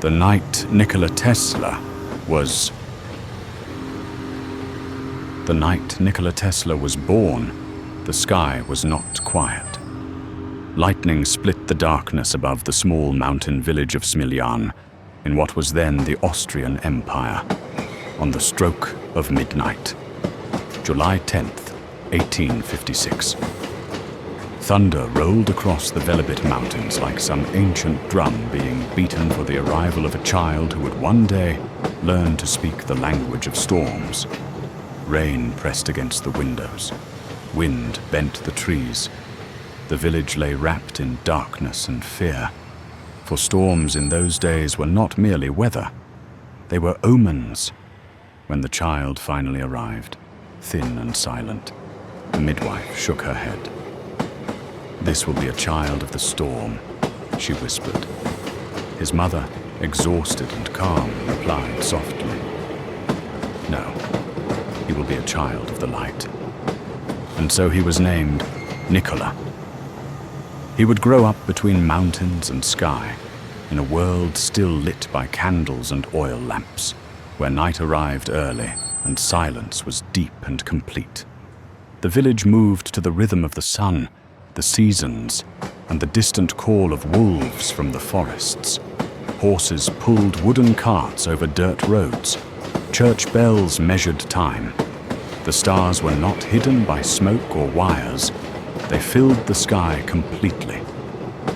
The night Nikola Tesla was born, the sky was not quiet. Lightning split the darkness above the small mountain village of Smiljan, in what was then the Austrian Empire, on the stroke of midnight, July 10th, 1856. Thunder rolled across the Velebit Mountains like some ancient drum being beaten for the arrival of a child who would one day learn to speak the language of storms. Rain pressed against the windows. Wind bent the trees. The village lay wrapped in darkness and fear, for storms in those days were not merely weather. They were omens. When the child finally arrived, thin and silent, the midwife shook her head. "This will be a child of the storm," she whispered. His mother, exhausted and calm, replied softly, "No, he will be a child of the light." And so he was named Nikola. He would grow up between mountains and sky, in a world still lit by candles and oil lamps, where night arrived early and silence was deep and complete. The village moved to the rhythm of the sun, the seasons, and the distant call of wolves from the forests. Horses pulled wooden carts over dirt roads. Church bells measured time. The stars were not hidden by smoke or wires. They filled the sky completely.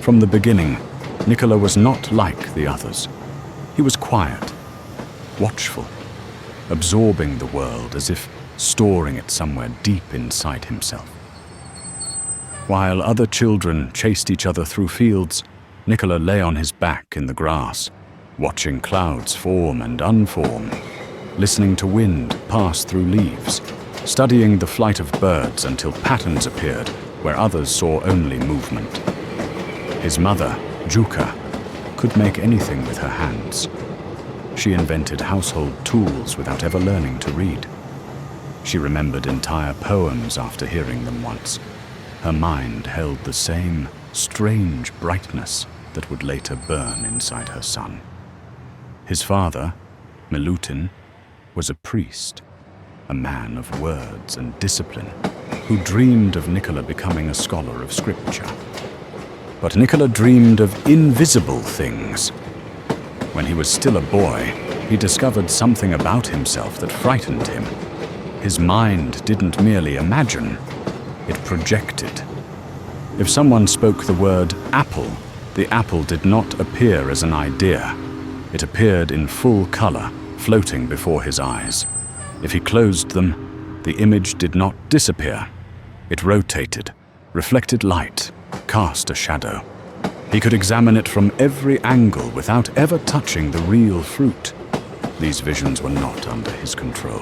From the beginning, Nikola was not like the others. He was quiet, watchful, absorbing the world as if storing it somewhere deep inside himself. While other children chased each other through fields, Nikola lay on his back in the grass, watching clouds form and unform, listening to wind pass through leaves, studying the flight of birds until patterns appeared where others saw only movement. His mother, Juka, could make anything with her hands. She invented household tools without ever learning to read. She remembered entire poems after hearing them once. Her mind held the same strange brightness that would later burn inside her son. His father, Milutin, was a priest, a man of words and discipline, who dreamed of Nikola becoming a scholar of scripture. But Nikola dreamed of invisible things. When he was still a boy, he discovered something about himself that frightened him. His mind didn't merely imagine, it projected. If someone spoke the word apple, the apple did not appear as an idea. It appeared in full color, floating before his eyes. If he closed them, the image did not disappear. It rotated, reflected light, cast a shadow. He could examine it from every angle without ever touching the real fruit. These visions were not under his control.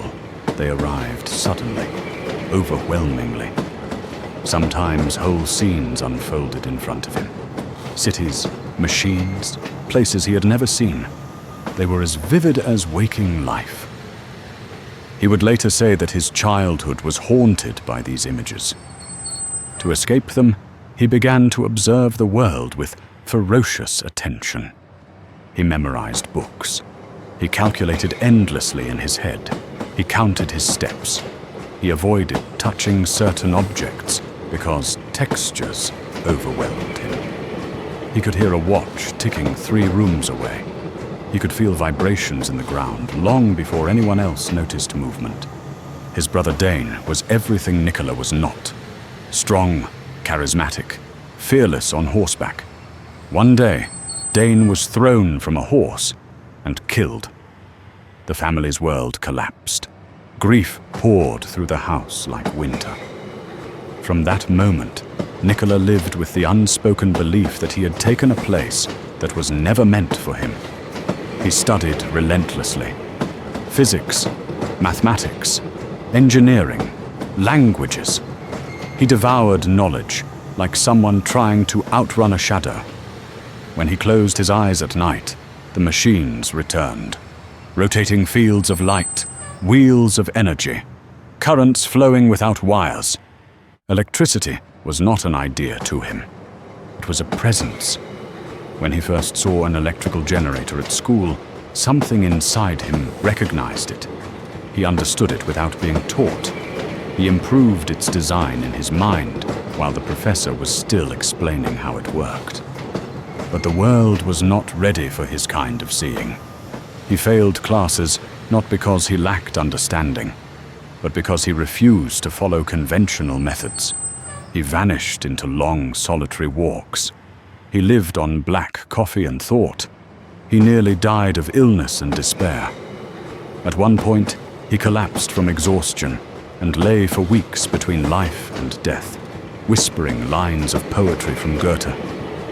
They arrived suddenly, overwhelmingly. Sometimes whole scenes unfolded in front of him. Cities, machines, places he had never seen. They were as vivid as waking life. He would later say that his childhood was haunted by these images. To escape them, he began to observe the world with ferocious attention. He memorized books. He calculated endlessly in his head. He counted his steps. He avoided touching certain objects because textures overwhelmed him. He could hear a watch ticking 3 rooms away. He could feel vibrations in the ground long before anyone else noticed movement. His brother Dane was everything Nikola was not. Strong, charismatic, fearless on horseback. One day, Dane was thrown from a horse and killed. The family's world collapsed. Grief poured through the house like winter. From that moment, Nikola lived with the unspoken belief that he had taken a place that was never meant for him. He studied relentlessly. Physics, mathematics, engineering, languages. He devoured knowledge like someone trying to outrun a shadow. When he closed his eyes at night, the machines returned. Rotating fields of light, wheels of energy, currents flowing without wires. Electricity was not an idea to him. It was a presence. When he first saw an electrical generator at school, something inside him recognized it. He understood it without being taught. He improved its design in his mind while the professor was still explaining how it worked. But the world was not ready for his kind of seeing. He failed classes not because he lacked understanding, but because he refused to follow conventional methods. He vanished into long, solitary walks. He lived on black coffee and thought. He nearly died of illness and despair. At one point, he collapsed from exhaustion and lay for weeks between life and death, whispering lines of poetry from Goethe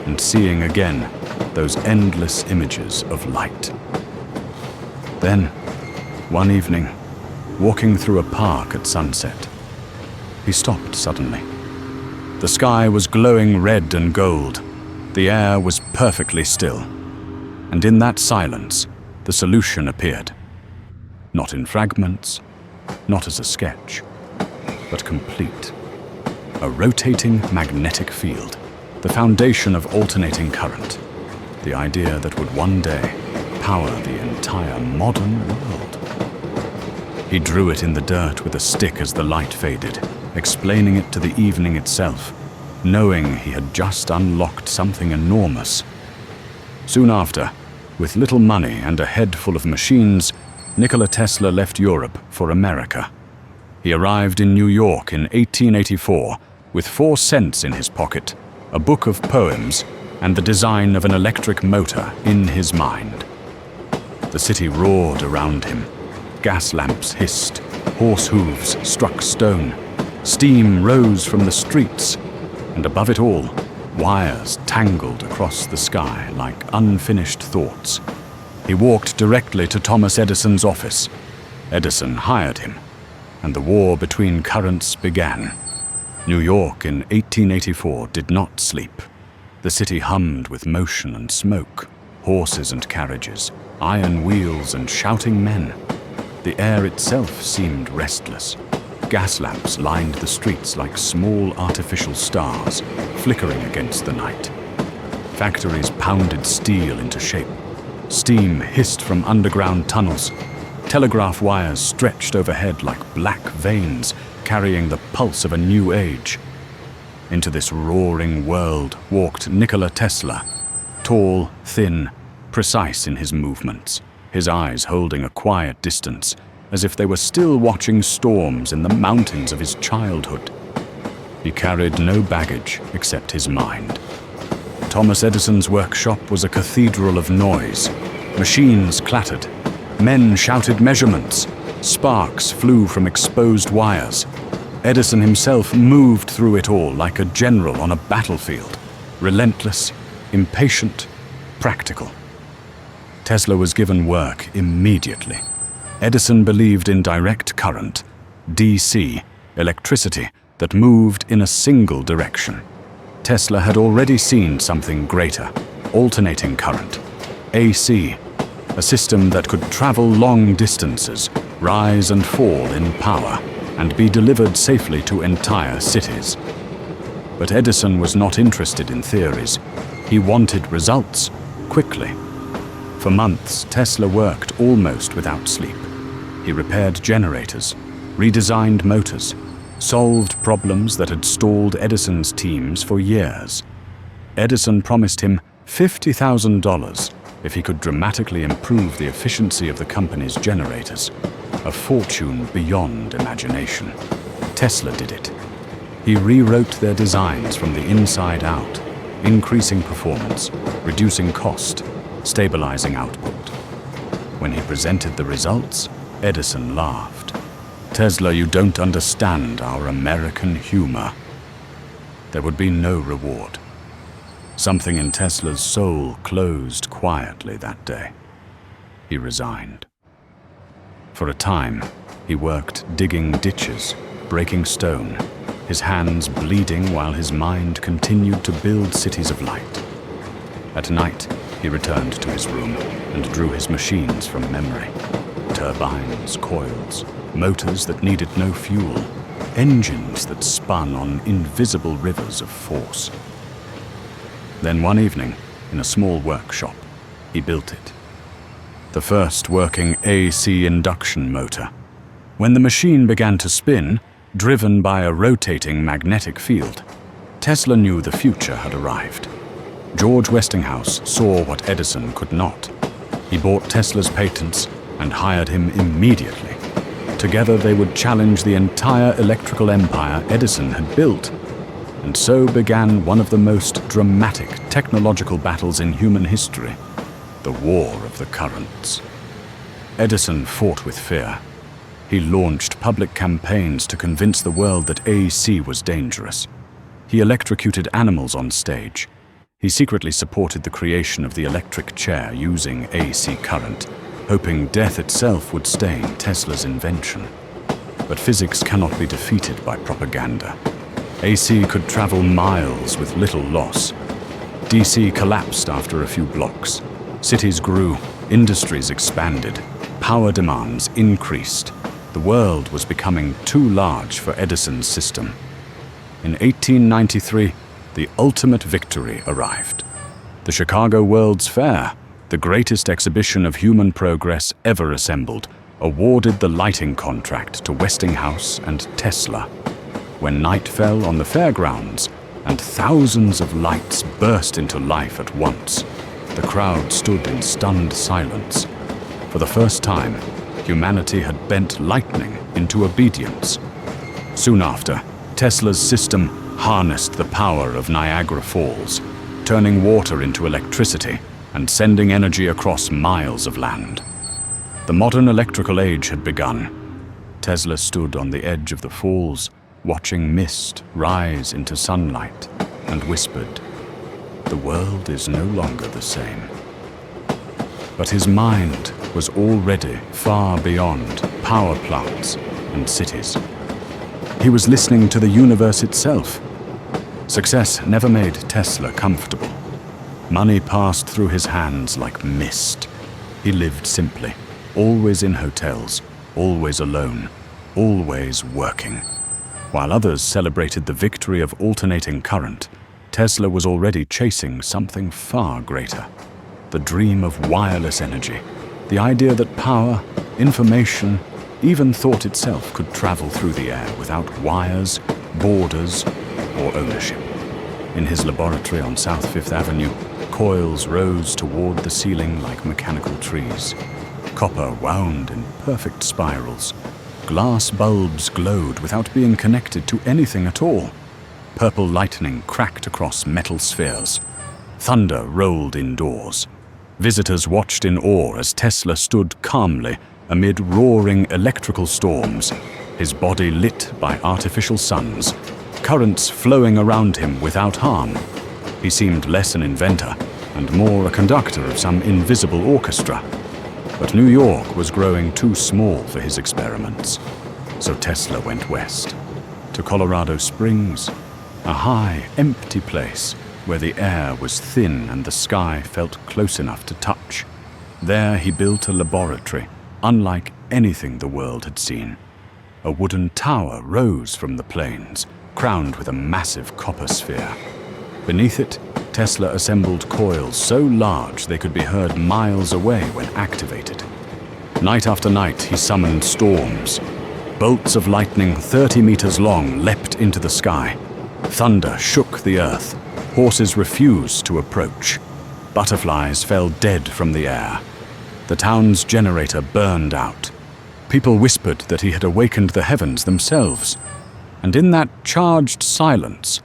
and seeing again those endless images of light. Then, one evening, walking through a park at sunset, he stopped suddenly. The sky was glowing red and gold. The air was perfectly still. And in that silence, the solution appeared. Not in fragments, not as a sketch, but complete. A rotating magnetic field, the foundation of alternating current, the idea that would one day power the entire modern world. He drew it in the dirt with a stick as the light faded, explaining it to the evening itself, knowing he had just unlocked something enormous. Soon after, with little money and a head full of machines, Nikola Tesla left Europe for America. He arrived in New York in 1884 with 4 cents in his pocket, a book of poems, and the design of an electric motor in his mind. The city roared around him. Gas lamps hissed, horse hooves struck stone, steam rose from the streets, and above it all, wires tangled across the sky like unfinished thoughts. He walked directly to Thomas Edison's office. Edison hired him, and the war between currents began. New York in 1884 did not sleep. The city hummed with motion and smoke, horses and carriages, iron wheels and shouting men. The air itself seemed restless. Gas lamps lined the streets like small artificial stars, flickering against the night. Factories pounded steel into shape. Steam hissed from underground tunnels. Telegraph wires stretched overhead like black veins, carrying the pulse of a new age. Into this roaring world walked Nikola Tesla, tall, thin, precise in his movements, his eyes holding a quiet distance, as if they were still watching storms in the mountains of his childhood. He carried no baggage except his mind. Thomas Edison's workshop was a cathedral of noise. Machines clattered. Men shouted measurements. Sparks flew from exposed wires. Edison himself moved through it all like a general on a battlefield, relentless, impatient, practical. Tesla was given work immediately. Edison believed in direct current, DC, electricity that moved in a single direction. Tesla had already seen something greater, alternating current, AC, a system that could travel long distances, rise and fall in power, and be delivered safely to entire cities. But Edison was not interested in theories. He wanted results, quickly. For months, Tesla worked almost without sleep. He repaired generators, redesigned motors, solved problems that had stalled Edison's teams for years. Edison promised him $50,000 if he could dramatically improve the efficiency of the company's generators, a fortune beyond imagination. Tesla did it. He rewrote their designs from the inside out, increasing performance, reducing cost, stabilizing output. When he presented the results, Edison laughed. "Tesla, you don't understand our American humor." There would be no reward. Something in Tesla's soul closed quietly that day. He resigned. For a time, he worked digging ditches, breaking stone, his hands bleeding while his mind continued to build cities of light. At night, he returned to his room and drew his machines from memory. Turbines, coils, motors that needed no fuel, engines that spun on invisible rivers of force. Then one evening, in a small workshop. He built it. The first working AC induction motor. When the machine began to spin, driven by a rotating magnetic field, Tesla knew the future had arrived. George Westinghouse saw what Edison could not. He bought Tesla's patents and hired him immediately. Together they would challenge the entire electrical empire Edison had built, and so began one of the most dramatic technological battles in human history, the War of the Currents. Edison fought with fear. He launched public campaigns to convince the world that AC was dangerous. He electrocuted animals on stage. He secretly supported the creation of the electric chair using AC current, hoping death itself would stain Tesla's invention. But physics cannot be defeated by propaganda. AC could travel miles with little loss. DC collapsed after a few blocks. Cities grew, industries expanded, power demands increased. The world was becoming too large for Edison's system. In 1893, the ultimate victory arrived. The Chicago World's Fair, the greatest exhibition of human progress ever assembled, awarded the lighting contract to Westinghouse and Tesla. When night fell on the fairgrounds and thousands of lights burst into life at once, the crowd stood in stunned silence. For the first time, humanity had bent lightning into obedience. Soon after, Tesla's system harnessed the power of Niagara Falls, turning water into electricity and sending energy across miles of land. The modern electrical age had begun. Tesla stood on the edge of the falls, watching mist rise into sunlight, and whispered, "The world is no longer the same." But his mind was already far beyond power plants and cities. He was listening to the universe itself. Success never made Tesla comfortable. Money passed through his hands like mist. He lived simply, always in hotels, always alone, always working. While others celebrated the victory of alternating current, Tesla was already chasing something far greater. The dream of wireless energy, the idea that power, information, even thought itself could travel through the air without wires, borders, or ownership. In his laboratory on South Fifth Avenue, coils rose toward the ceiling like mechanical trees. Copper wound in perfect spirals. Glass bulbs glowed without being connected to anything at all. Purple lightning cracked across metal spheres. Thunder rolled indoors. Visitors watched in awe as Tesla stood calmly amid roaring electrical storms, his body lit by artificial suns, currents flowing around him without harm. He seemed less an inventor and more a conductor of some invisible orchestra. But New York was growing too small for his experiments. So Tesla went west, to Colorado Springs, a high, empty place where the air was thin and the sky felt close enough to touch. There he built a laboratory, unlike anything the world had seen. A wooden tower rose from the plains, crowned with a massive copper sphere. Beneath it, Tesla assembled coils so large they could be heard miles away when activated. Night after night, he summoned storms. Bolts of lightning 30 meters long leapt into the sky. Thunder shook the earth. Horses refused to approach. Butterflies fell dead from the air. The town's generator burned out. People whispered that he had awakened the heavens themselves. And in that charged silence,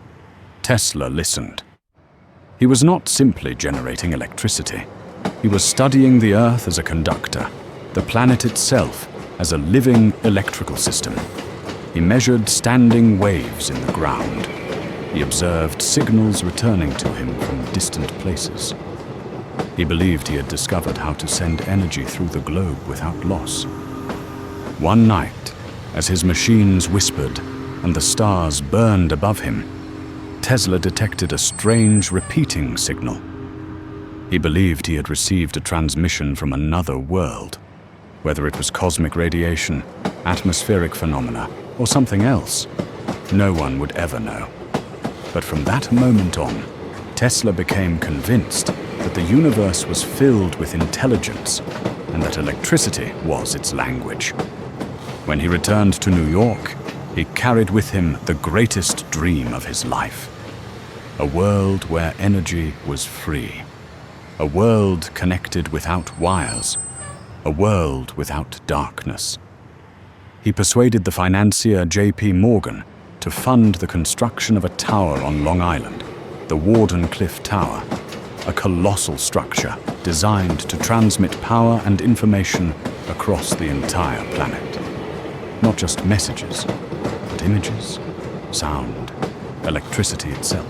Tesla listened. He was not simply generating electricity. He was studying the Earth as a conductor, the planet itself as a living electrical system. He measured standing waves in the ground. He observed signals returning to him from distant places. He believed he had discovered how to send energy through the globe without loss. One night, as his machines whispered and the stars burned above him, Tesla detected a strange repeating signal. He believed he had received a transmission from another world. Whether it was cosmic radiation, atmospheric phenomena, or something else, no one would ever know. But from that moment on, Tesla became convinced that the universe was filled with intelligence and that electricity was its language. When he returned to New York, he carried with him the greatest dream of his life. A world where energy was free. A world connected without wires. A world without darkness. He persuaded the financier J.P. Morgan to fund the construction of a tower on Long Island, the Wardenclyffe Tower, a colossal structure designed to transmit power and information across the entire planet. Not just messages, but images, sound, electricity itself.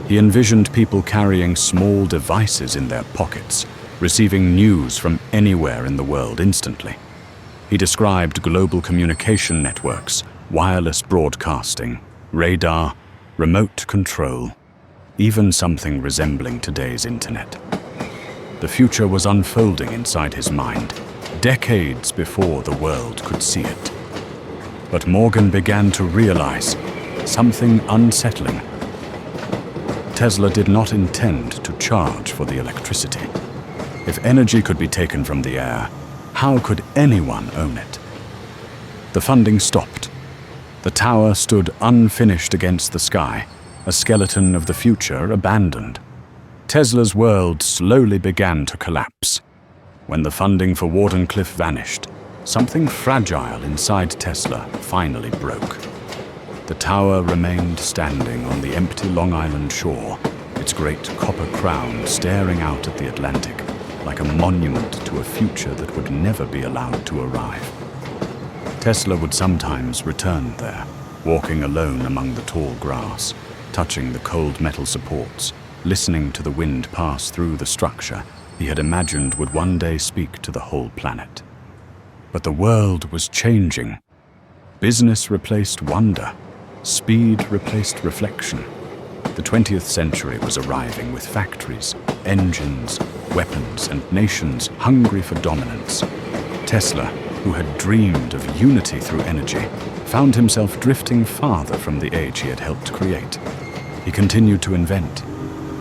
He envisioned people carrying small devices in their pockets, receiving news from anywhere in the world instantly. He described global communication networks, wireless broadcasting, radar, remote control, even something resembling today's internet. The future was unfolding inside his mind, decades before the world could see it. But Morgan began to realize something unsettling. Tesla did not intend to charge for the electricity. If energy could be taken from the air, how could anyone own it? The funding stopped. The tower stood unfinished against the sky, a skeleton of the future abandoned. Tesla's world slowly began to collapse. When the funding for Wardenclyffe vanished, something fragile inside Tesla finally broke. The tower remained standing on the empty Long Island shore, its great copper crown staring out at the Atlantic, like a monument to a future that would never be allowed to arrive. Tesla would sometimes return there, walking alone among the tall grass, touching the cold metal supports, listening to the wind pass through the structure he had imagined would one day speak to the whole planet. But the world was changing. Business replaced wonder. Speed replaced reflection. The 20th century was arriving with factories, engines, weapons, and nations hungry for dominance. Tesla, who had dreamed of unity through energy, found himself drifting farther from the age he had helped create. He continued to invent.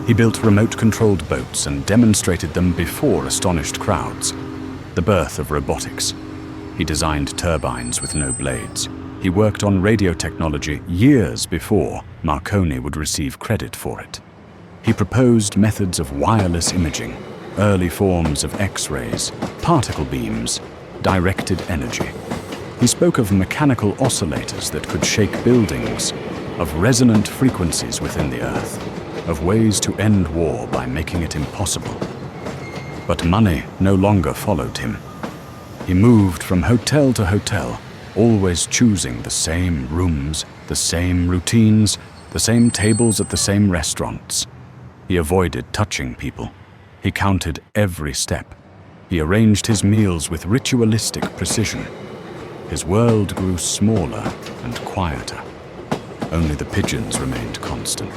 He built remote-controlled boats and demonstrated them before astonished crowds. The birth of robotics. He designed turbines with no blades. He worked on radio technology years before Marconi would receive credit for it. He proposed methods of wireless imaging, early forms of X-rays, particle beams, directed energy. He spoke of mechanical oscillators that could shake buildings, of resonant frequencies within the earth, of ways to end war by making it impossible. But money no longer followed him. He moved from hotel to hotel, always choosing the same rooms, the same routines, the same tables at the same restaurants. He avoided touching people. He counted every step. He arranged his meals with ritualistic precision. His world grew smaller and quieter. Only the pigeons remained constant.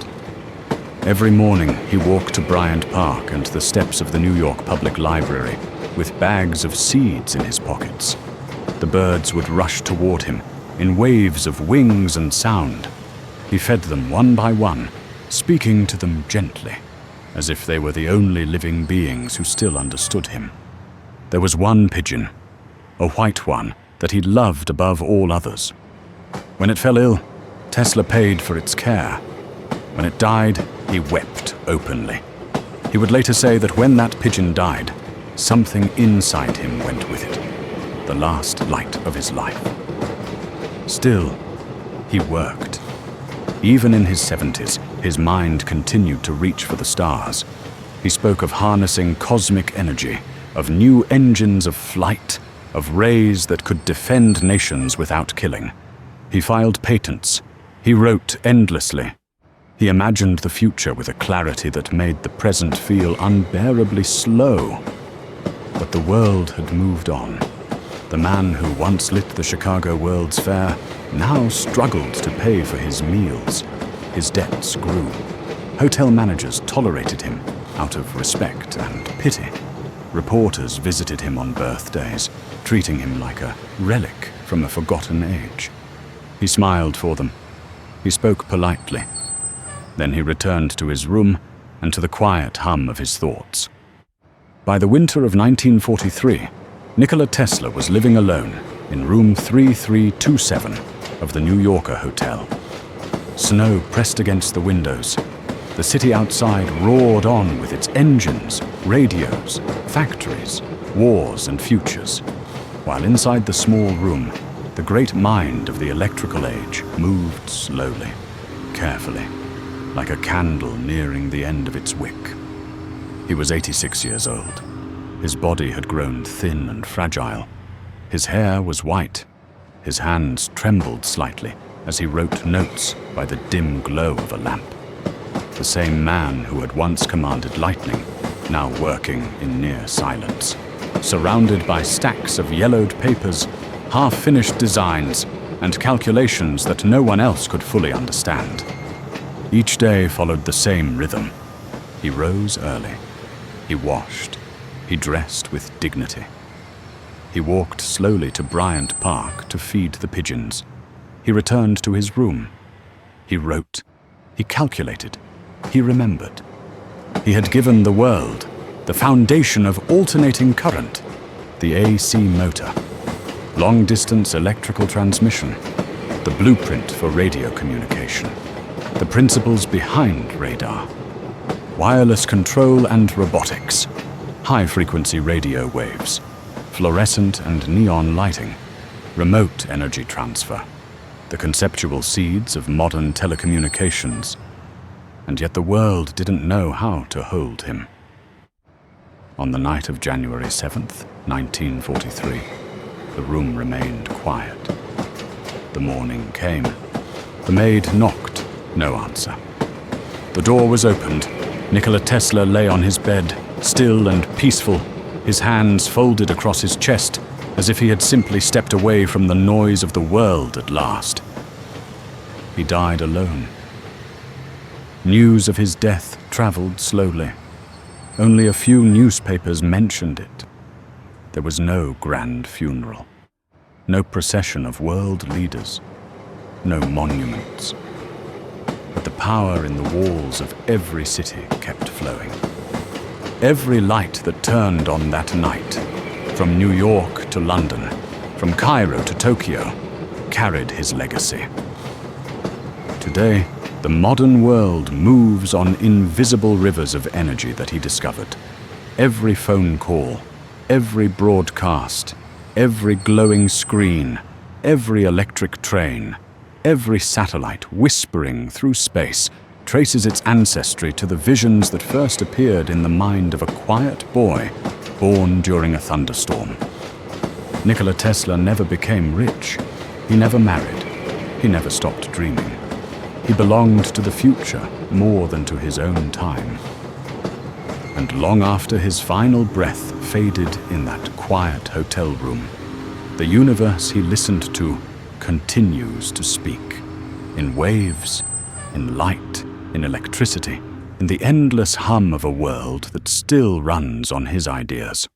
Every morning he walked to Bryant Park and the steps of the New York Public Library with bags of seeds in his pockets. The birds would rush toward him in waves of wings and sound. He fed them one by one, speaking to them gently, as if they were the only living beings who still understood him. There was one pigeon, a white one, that he loved above all others. When it fell ill, Tesla paid for its care. When it died, he wept openly. He would later say that when that pigeon died, something inside him went with it, the last light of his life. Still, he worked. Even in his 70s, his mind continued to reach for the stars. He spoke of harnessing cosmic energy, of new engines of flight, of rays that could defend nations without killing. He filed patents. He wrote endlessly. He imagined the future with a clarity that made the present feel unbearably slow. But the world had moved on. The man who once lit the Chicago World's Fair now struggled to pay for his meals. His debts grew. Hotel managers tolerated him out of respect and pity. Reporters visited him on birthdays, treating him like a relic from a forgotten age. He smiled for them. He spoke politely. Then he returned to his room and to the quiet hum of his thoughts. By the winter of 1943, Nikola Tesla was living alone in room 3327 of the New Yorker hotel. Snow pressed against the windows. The city outside roared on with its engines, radios, factories, wars and futures, while inside the small room, the great mind of the electrical age moved slowly, carefully, like a candle nearing the end of its wick. He was 86 years old. His body had grown thin and fragile. His hair was white. His hands trembled slightly as he wrote notes by the dim glow of a lamp. The same man who had once commanded lightning, now working in near silence, surrounded by stacks of yellowed papers, half-finished designs, and calculations that no one else could fully understand. Each day followed the same rhythm. He rose early. He washed. He dressed with dignity. He walked slowly to Bryant Park to feed the pigeons. He returned to his room. He wrote. He calculated. He remembered. He had given the world the foundation of alternating current, the AC motor, long-distance electrical transmission, the blueprint for radio communication, the principles behind radar, wireless control and robotics, high-frequency radio waves, fluorescent and neon lighting, remote energy transfer, the conceptual seeds of modern telecommunications. And yet the world didn't know how to hold him. On the night of January 7th, 1943, the room remained quiet. The morning came. The maid knocked. No answer. The door was opened. Nikola Tesla lay on his bed, still and peaceful, his hands folded across his chest, as if he had simply stepped away from the noise of the world at last. He died alone. News of his death traveled slowly. Only a few newspapers mentioned it. There was no grand funeral, no procession of world leaders, no monuments. But the power in the walls of every city kept flowing. Every light that turned on that night, from New York to London, from Cairo to Tokyo, carried his legacy. Today, the modern world moves on invisible rivers of energy that he discovered. Every phone call, every broadcast, every glowing screen, every electric train, every satellite whispering through space traces its ancestry to the visions that first appeared in the mind of a quiet boy born during a thunderstorm. Nikola Tesla never became rich. He never married. He never stopped dreaming. He belonged to the future more than to his own time. And long after his final breath faded in that quiet hotel room, the universe he listened to continues to speak, in waves, in light, in electricity, in the endless hum of a world that still runs on his ideas.